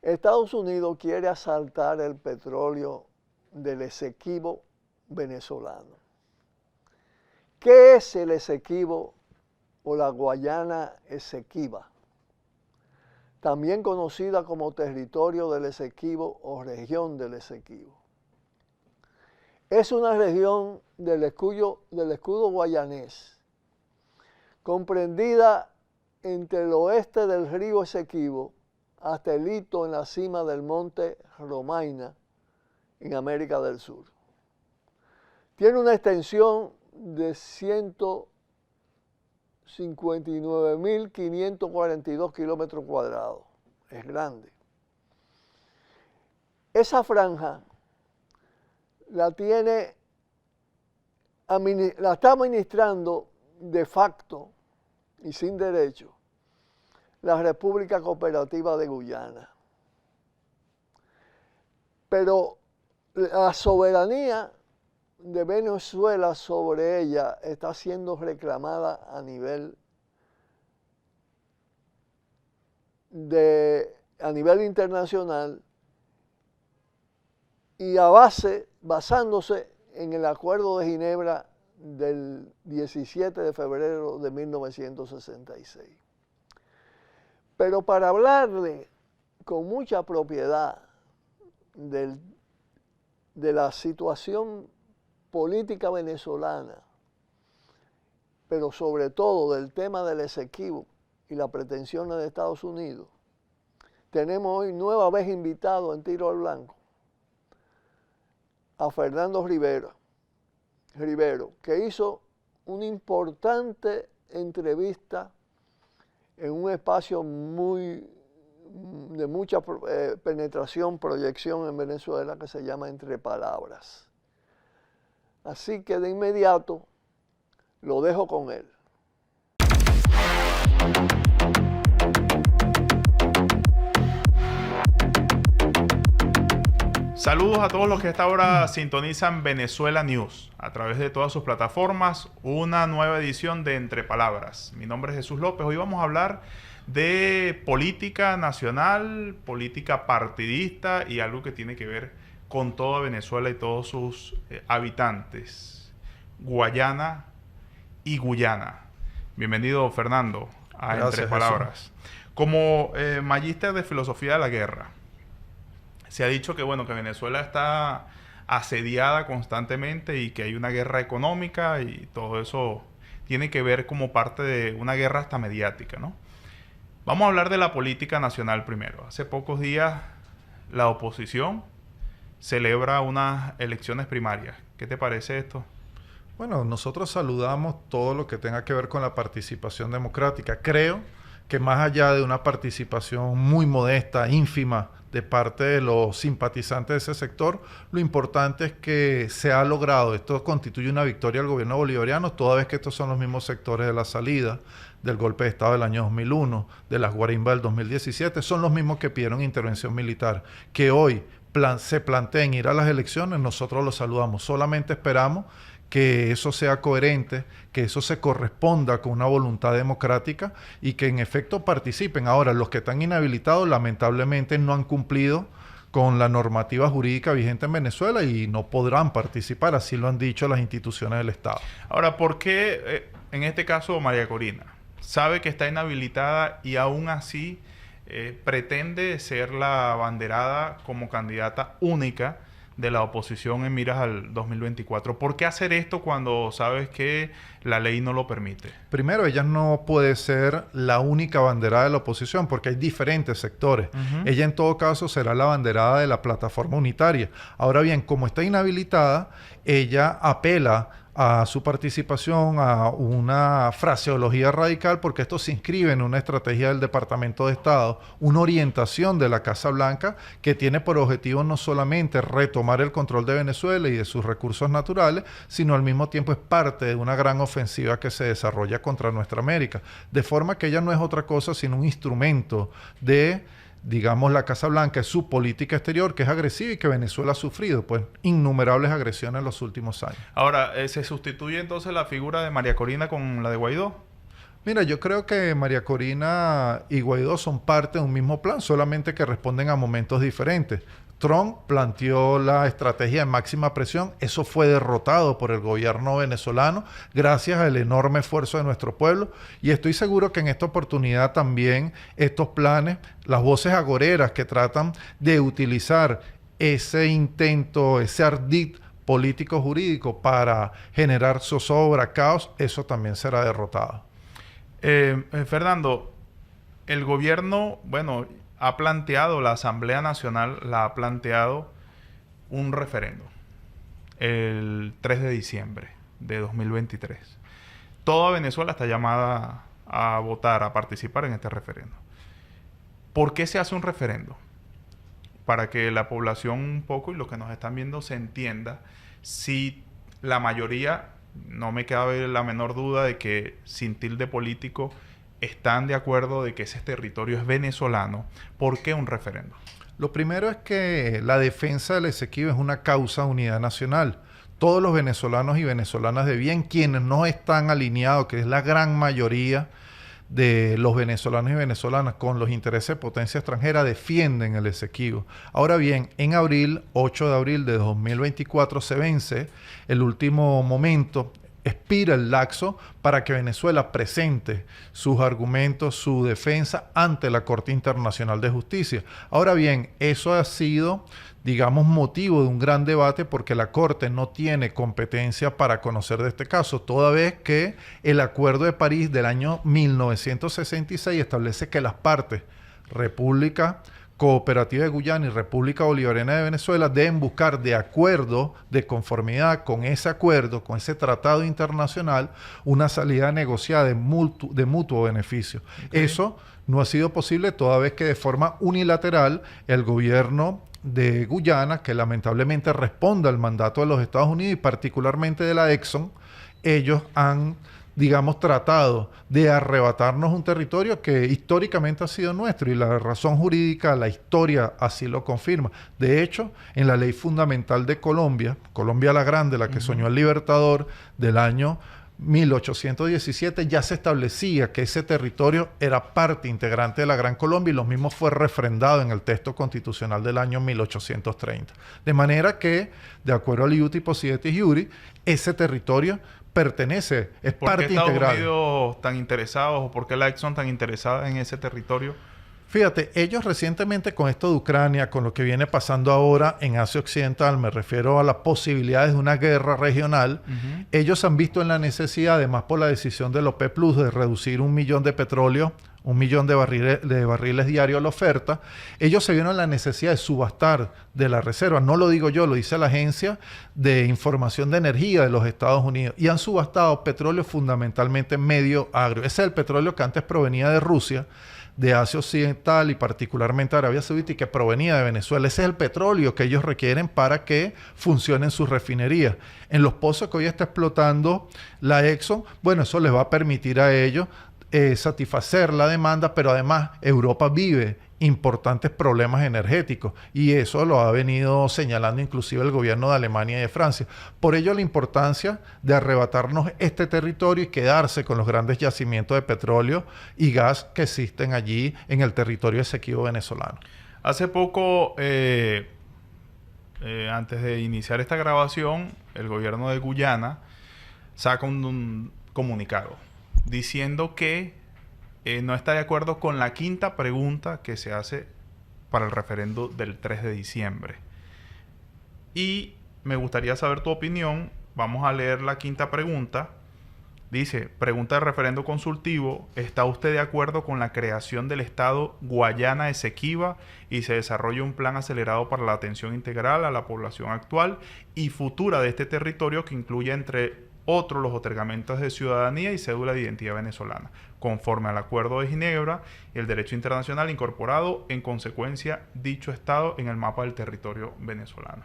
Estados Unidos quiere asaltar el petróleo del Esequibo venezolano. ¿Qué es el Esequibo o la Guayana Esequiba? También conocida como territorio del Esequibo o región del Esequibo. Es una región del escudo guayanés, comprendida entre el oeste del río Esequibo hasta el hito en la cima del monte Romaina, en América del Sur. Tiene una extensión de 159.542 kilómetros cuadrados. Es grande. Esa franja la está administrando de facto y sin derecho la República Cooperativa de Guyana. Pero la soberanía de Venezuela sobre ella está siendo reclamada a nivel internacional y basándose en el Acuerdo de Ginebra del 17 de febrero de 1966. Pero para hablarle con mucha propiedad de la situación política venezolana, pero sobre todo del tema del Esequibo y las pretensiones de Estados Unidos, tenemos hoy nueva vez invitado en Tiro al Blanco a Fernando Rivero, que hizo una importante entrevista en un espacio de mucha penetración, proyección en Venezuela, que se llama Entre Palabras. Así que de inmediato lo dejo con él. Saludos a todos los que a esta hora sintonizan Venezuela News. A través de todas sus plataformas, una nueva edición de Entre Palabras. Mi nombre es Jesús López. Hoy vamos a hablar de política nacional, política partidista y algo que tiene que ver con toda Venezuela y todos sus habitantes. Guayana y Guyana. Bienvenido, Fernando, a Gracias, Entre Palabras. Jesús. Como magíster de filosofía de la guerra, se ha dicho que, bueno, que Venezuela está asediada constantemente y que hay una guerra económica y todo eso tiene que ver como parte de una guerra hasta mediática, ¿no? Vamos a hablar de la política nacional primero. Hace pocos días la oposición celebra unas elecciones primarias. ¿Qué te parece esto? Bueno, nosotros saludamos todo lo que tenga que ver con la participación democrática. Creo que más allá de una participación muy modesta, ínfima, de parte de los simpatizantes de ese sector, lo importante es que se ha logrado. Esto constituye una victoria del gobierno bolivariano, toda vez que estos son los mismos sectores de la salida del golpe de Estado del año 2001, de las guarimbas del 2017, son los mismos que pidieron intervención militar. Que hoy se planteen ir a las elecciones, nosotros lo saludamos. Solamente esperamos que eso sea coherente, que eso se corresponda con una voluntad democrática y que en efecto participen. Ahora, los que están inhabilitados lamentablemente no han cumplido con la normativa jurídica vigente en Venezuela y no podrán participar, así lo han dicho las instituciones del Estado. Ahora, ¿por qué en este caso María Corina sabe que está inhabilitada y aún así pretende ser la abanderada como candidata única de la oposición en miras al 2024? ¿Por qué hacer esto cuando sabes que la ley no lo permite? Primero, ella no puede ser la única abanderada de la oposición porque hay diferentes sectores. Ella en todo caso será la abanderada de la plataforma unitaria. Ahora bien, como está inhabilitada, ella apela a su participación a una fraseología radical porque esto se inscribe en una estrategia del Departamento de Estado, una orientación de la Casa Blanca que tiene por objetivo no solamente retomar el control de Venezuela y de sus recursos naturales, sino al mismo tiempo es parte de una gran ofensiva que se desarrolla contra nuestra América. De forma que ella no es otra cosa sino un instrumento de, digamos, la Casa Blanca, es su política exterior, que es agresiva y que Venezuela ha sufrido pues innumerables agresiones en los últimos años. Ahora, ¿se sustituye entonces la figura de María Corina con la de Guaidó? Mira, yo creo que María Corina y Guaidó son parte de un mismo plan, solamente que responden a momentos diferentes. Trump planteó la estrategia de máxima presión, eso fue derrotado por el gobierno venezolano gracias al enorme esfuerzo de nuestro pueblo, y estoy seguro que en esta oportunidad también estos planes, las voces agoreras que tratan de utilizar ese intento, ese ardid político jurídico para generar zozobra, caos, eso también será derrotado. Fernando, el gobierno, bueno, ha planteado, la Asamblea Nacional la ha planteado un referendo el 3 de diciembre de 2023. Toda Venezuela está llamada a votar, a participar en este referendo. ¿Por qué se hace un referendo? Para que la población un poco y los que nos están viendo se entienda si la mayoría, no me cabe la menor duda de que sin tilde político, están de acuerdo de que ese territorio es venezolano. ¿Por qué un referendo? Lo primero es que la defensa del Esequibo es una causa de unidad nacional. Todos los venezolanos y venezolanas de bien, quienes no están alineados, que es la gran mayoría de los venezolanos y venezolanas con los intereses de potencia extranjera, defienden el Esequibo. Ahora bien, en abril, 8 de abril de 2024, se vence el último momento, expira el laxo para que Venezuela presente sus argumentos, su defensa ante la Corte Internacional de Justicia. Ahora bien, eso ha sido, digamos, motivo de un gran debate porque la Corte no tiene competencia para conocer de este caso, toda vez que el Acuerdo de París del año 1966 establece que las partes, República Cooperativa de Guyana y República Bolivariana de Venezuela, deben buscar de acuerdo, de conformidad con ese acuerdo, con ese tratado internacional, una salida negociada de mutuo beneficio. Okay. Eso no ha sido posible toda vez que de forma unilateral el gobierno de Guyana, que lamentablemente responde al mandato de los Estados Unidos y particularmente de la Exxon, ellos han, digamos, tratado de arrebatarnos un territorio que históricamente ha sido nuestro y la razón jurídica, la historia así lo confirma. De hecho, en la ley fundamental de Colombia, Colombia la Grande, la que soñó el Libertador del año 1817, ya se establecía que ese territorio era parte integrante de la Gran Colombia y lo mismo fue refrendado en el texto constitucional del año 1830. De manera que, de acuerdo al Iuti Possidetis Iuri, ese territorio pertenece, es parte integral. ¿Por qué Estados Unidos tan interesados o por qué la Exxon tan interesada en ese territorio? Fíjate, ellos recientemente con esto de Ucrania, con lo que viene pasando ahora en Asia Occidental, me refiero a las posibilidades de una guerra regional, ellos han visto en la necesidad, además por la decisión del OPEP Plus de reducir 1 millón de petróleo, 1 millón de barriles diarios a la oferta, ellos se vieron la necesidad de subastar de la reserva. No lo digo yo, lo dice la Agencia de Información de Energía de los Estados Unidos. Y han subastado petróleo fundamentalmente medio agrio. Ese es el petróleo que antes provenía de Rusia, de Asia Occidental y particularmente Arabia Saudita y que provenía de Venezuela. Ese es el petróleo que ellos requieren para que funcionen sus refinerías. En los pozos que hoy está explotando la Exxon, bueno, eso les va a permitir a ellos satisfacer la demanda, pero además Europa vive importantes problemas energéticos y eso lo ha venido señalando inclusive el gobierno de Alemania y de Francia. Por ello la importancia de arrebatarnos este territorio y quedarse con los grandes yacimientos de petróleo y gas que existen allí en el territorio Esequibo venezolano. Hace poco, antes de iniciar esta grabación, el gobierno de Guyana saca un comunicado diciendo que no está de acuerdo con la quinta pregunta que se hace para el referendo del 3 de diciembre. Y me gustaría saber tu opinión. Vamos a leer la quinta pregunta. Dice, pregunta de referendo consultivo. ¿Está usted de acuerdo con la creación del Estado Guayana Esequiba y se desarrolle un plan acelerado para la atención integral a la población actual y futura de este territorio que incluya entre otros los otorgamientos de ciudadanía y cédula de identidad venezolana, conforme al Acuerdo de Ginebra y el derecho internacional incorporado en consecuencia dicho Estado en el mapa del territorio venezolano?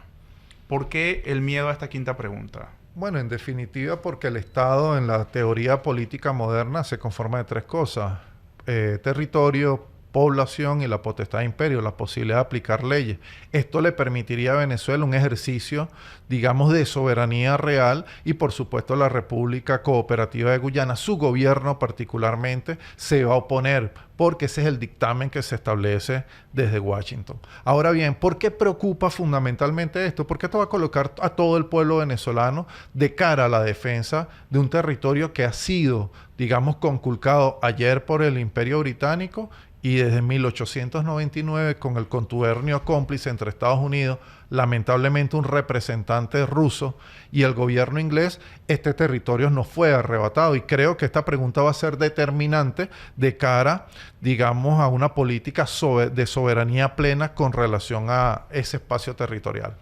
¿Por qué el miedo a esta quinta pregunta? Bueno, en definitiva porque el Estado en la teoría política moderna se conforma de tres cosas: territorio, población y la potestad de imperio, la posibilidad de aplicar leyes. Esto le permitiría a Venezuela un ejercicio, digamos, de soberanía real y, por supuesto, la República Cooperativa de Guyana, su gobierno particularmente, se va a oponer porque ese es el dictamen que se establece desde Washington. Ahora bien, ¿por qué preocupa fundamentalmente esto? Porque esto va a colocar a todo el pueblo venezolano de cara a la defensa de un territorio que ha sido, digamos, conculcado ayer por el Imperio Británico y desde 1899 con el contubernio cómplice entre Estados Unidos, lamentablemente un representante ruso y el gobierno inglés, este territorio nos fue arrebatado. Y creo que esta pregunta va a ser determinante de cara, digamos, a una política de soberanía plena con relación a ese espacio territorial.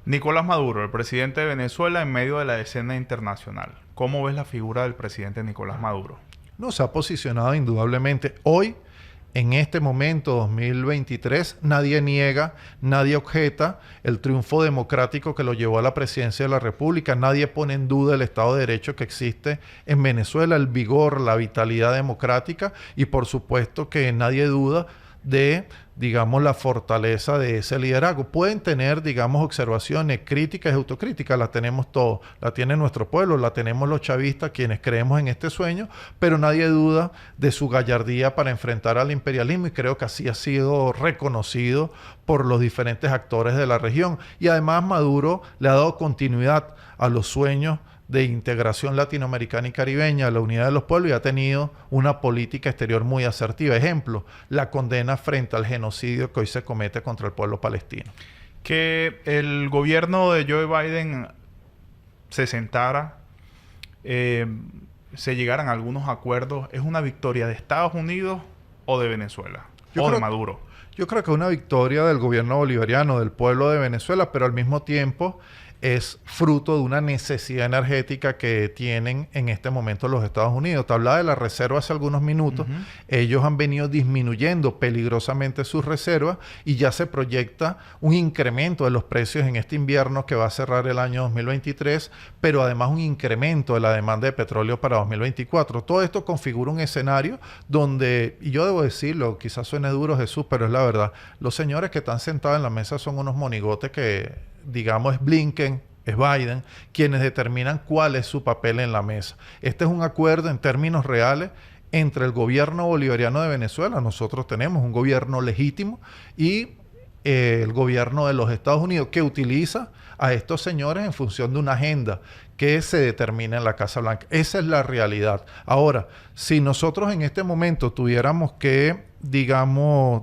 Nicolás Maduro, el presidente de Venezuela en medio de la escena internacional. ¿Cómo ves la figura del presidente Nicolás Maduro? No, se ha posicionado indudablemente. Hoy, en este momento, 2023, nadie niega, nadie objeta el triunfo democrático que lo llevó a la presidencia de la República. Nadie pone en duda el Estado de Derecho que existe en Venezuela, el vigor, la vitalidad democrática y, por supuesto, que nadie duda de, digamos, la fortaleza de ese liderazgo. Pueden tener, digamos, observaciones críticas y autocríticas, las tenemos todos, la tiene nuestro pueblo, la tenemos los chavistas, quienes creemos en este sueño, pero nadie duda de su gallardía para enfrentar al imperialismo y creo que así ha sido reconocido por los diferentes actores de la región. Y además Maduro le ha dado continuidad a los sueños de integración latinoamericana y caribeña, la unidad de los pueblos, y ha tenido una política exterior muy asertiva. Ejemplo, la condena frente al genocidio que hoy se comete contra el pueblo palestino. Que el gobierno de Joe Biden se sentara, se llegaran a algunos acuerdos, ¿es una victoria de Estados Unidos o de Venezuela? ¿O de Maduro? Yo creo que es una victoria del gobierno bolivariano, del pueblo de Venezuela, pero al mismo tiempo es fruto de una necesidad energética que tienen en este momento los Estados Unidos. Te hablaba de la reserva hace algunos minutos. Ellos han venido disminuyendo peligrosamente sus reservas y ya se proyecta un incremento de los precios en este invierno que va a cerrar el año 2023, pero además un incremento de la demanda de petróleo para 2024. Todo esto configura un escenario donde, y yo debo decirlo, quizás suene duro, Jesús, pero es la verdad, los señores que están sentados en la mesa son unos monigotes que, digamos, es Blinken, es Biden, quienes determinan cuál es su papel en la mesa. Este es un acuerdo en términos reales entre el gobierno bolivariano de Venezuela, nosotros tenemos un gobierno legítimo, y el gobierno de los Estados Unidos, que utiliza a estos señores en función de una agenda que se determina en la Casa Blanca. Esa es la realidad. Ahora, si nosotros en este momento tuviéramos que, digamos,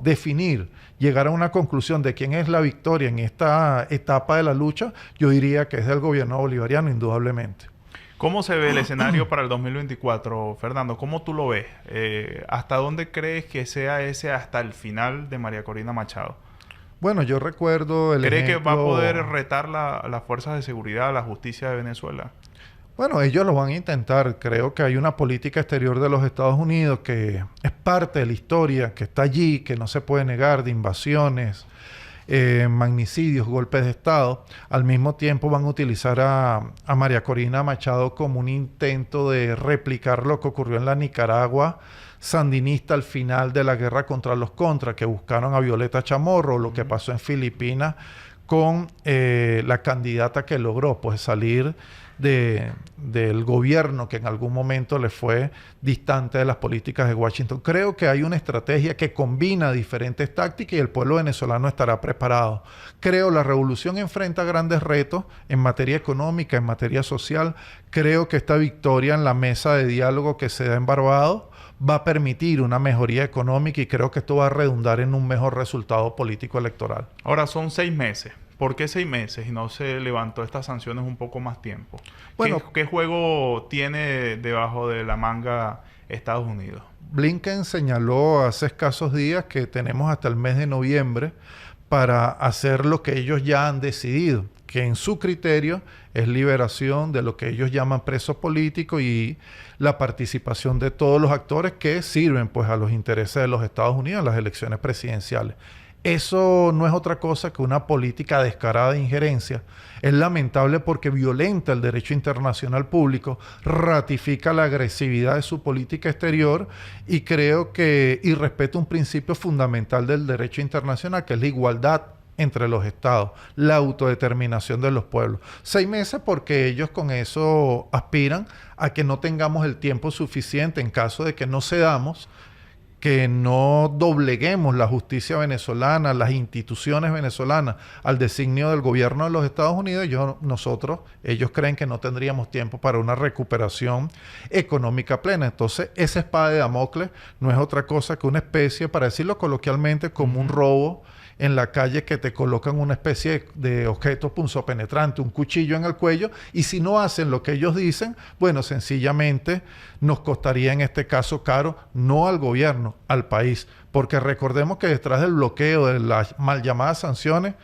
llegar a una conclusión de quién es la victoria en esta etapa de la lucha, yo diría que es del gobierno bolivariano, indudablemente. ¿Cómo se ve el escenario para el 2024, Fernando? ¿Cómo tú lo ves? ¿Hasta dónde crees que sea ese hasta el final de María Corina Machado? Bueno, yo recuerdo el ¿Cree ejemplo... que va a poder retar las fuerzas de seguridad, la justicia de Venezuela? Bueno, ellos lo van a intentar. Creo que hay una política exterior de los Estados Unidos que es parte de la historia, que está allí, que no se puede negar, de invasiones, magnicidios, golpes de Estado. Al mismo tiempo van a utilizar a María Corina Machado como un intento de replicar lo que ocurrió en la Nicaragua sandinista al final de la guerra contra los contras, que buscaron a Violeta Chamorro, lo que pasó en Filipinas con la candidata que logró pues salir del gobierno que en algún momento le fue distante de las políticas de Washington. Creo que hay una estrategia que combina diferentes tácticas y el pueblo venezolano estará preparado. Creo la revolución enfrenta grandes retos en materia económica, en materia social. Creo que esta victoria en la mesa de diálogo que se da en Barbados va a permitir una mejoría económica y creo que esto va a redundar en un mejor resultado político electoral. Ahora son 6 meses. ¿Por qué 6 meses y no se levantó estas sanciones un poco más tiempo? Bueno, ¿Qué juego tiene debajo de la manga Estados Unidos? Blinken señaló hace escasos días que tenemos hasta el mes de noviembre para hacer lo que ellos ya han decidido, que en su criterio es liberación de lo que ellos llaman presos políticos y la participación de todos los actores que sirven pues a los intereses de los Estados Unidos en las elecciones presidenciales. Eso no es otra cosa que una política descarada de injerencia. Es lamentable porque violenta el derecho internacional público, ratifica la agresividad de su política exterior y creo que irrespeta un principio fundamental del derecho internacional, que es la igualdad entre los estados, la autodeterminación de los pueblos. 6 meses porque ellos con eso aspiran a que no tengamos el tiempo suficiente en caso de que no cedamos, que no dobleguemos la justicia venezolana, las instituciones venezolanas al designio del gobierno de los Estados Unidos. Ellos creen que no tendríamos tiempo para una recuperación económica plena. Entonces, esa espada de Damocles no es otra cosa que una especie, para decirlo coloquialmente, como un robo en la calle, que te colocan una especie de objeto punzopenetrante, un cuchillo en el cuello, y si no hacen lo que ellos dicen, bueno, sencillamente nos costaría en este caso caro, no al gobierno, al país, porque recordemos que detrás del bloqueo, de las mal llamadas sanciones,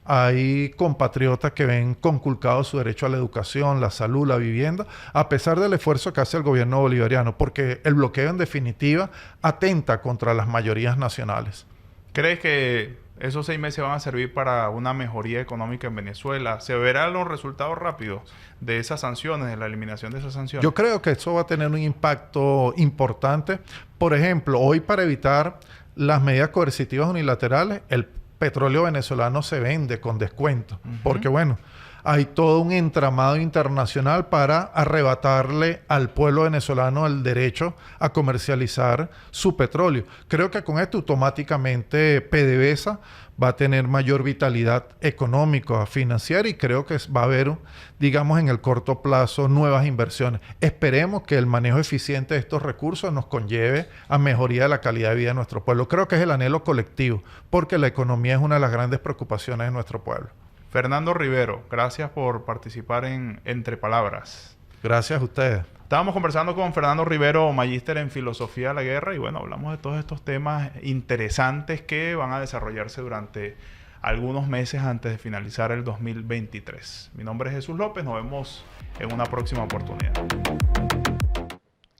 hay compatriotas que ven conculcado su derecho a la educación, la salud, la vivienda, a pesar del esfuerzo que hace el gobierno bolivariano, porque el bloqueo en definitiva atenta contra las mayorías nacionales. ¿Crees que esos 6 meses van a servir para una mejoría económica en Venezuela? ¿Se verán los resultados rápidos de esas sanciones, de la eliminación de esas sanciones? Yo creo que eso va a tener un impacto importante. Por ejemplo, hoy, para evitar las medidas coercitivas unilaterales, el petróleo venezolano se vende con descuento. Porque, bueno, hay todo un entramado internacional para arrebatarle al pueblo venezolano el derecho a comercializar su petróleo. Creo que con esto automáticamente PDVSA va a tener mayor vitalidad económica, financiera, y creo que va a haber, digamos, en el corto plazo nuevas inversiones. Esperemos que el manejo eficiente de estos recursos nos conlleve a mejoría de la calidad de vida de nuestro pueblo. Creo que es el anhelo colectivo, porque la economía es una de las grandes preocupaciones de nuestro pueblo. Fernando Rivero, gracias por participar en Entre Palabras. Gracias a ustedes. Estábamos conversando con Fernando Rivero, magíster en Filosofía de la Guerra, y bueno, hablamos de todos estos temas interesantes que van a desarrollarse durante algunos meses antes de finalizar el 2023. Mi nombre es Jesús López, nos vemos en una próxima oportunidad.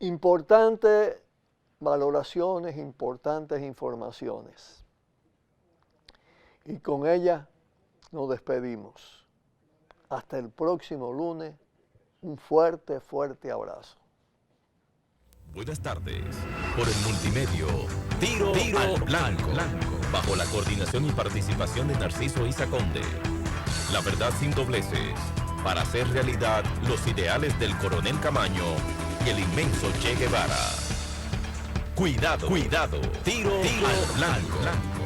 Importantes valoraciones, importantes informaciones. Y con ellas nos despedimos. Hasta el próximo lunes. Un fuerte, fuerte abrazo. Buenas tardes. Por el multimedio Tiro al Blanco, bajo la coordinación y participación de Narciso Isa Conde. La verdad sin dobleces, para hacer realidad los ideales del Coronel Camaño y el inmenso Che Guevara. Cuidado, Tiro al Blanco.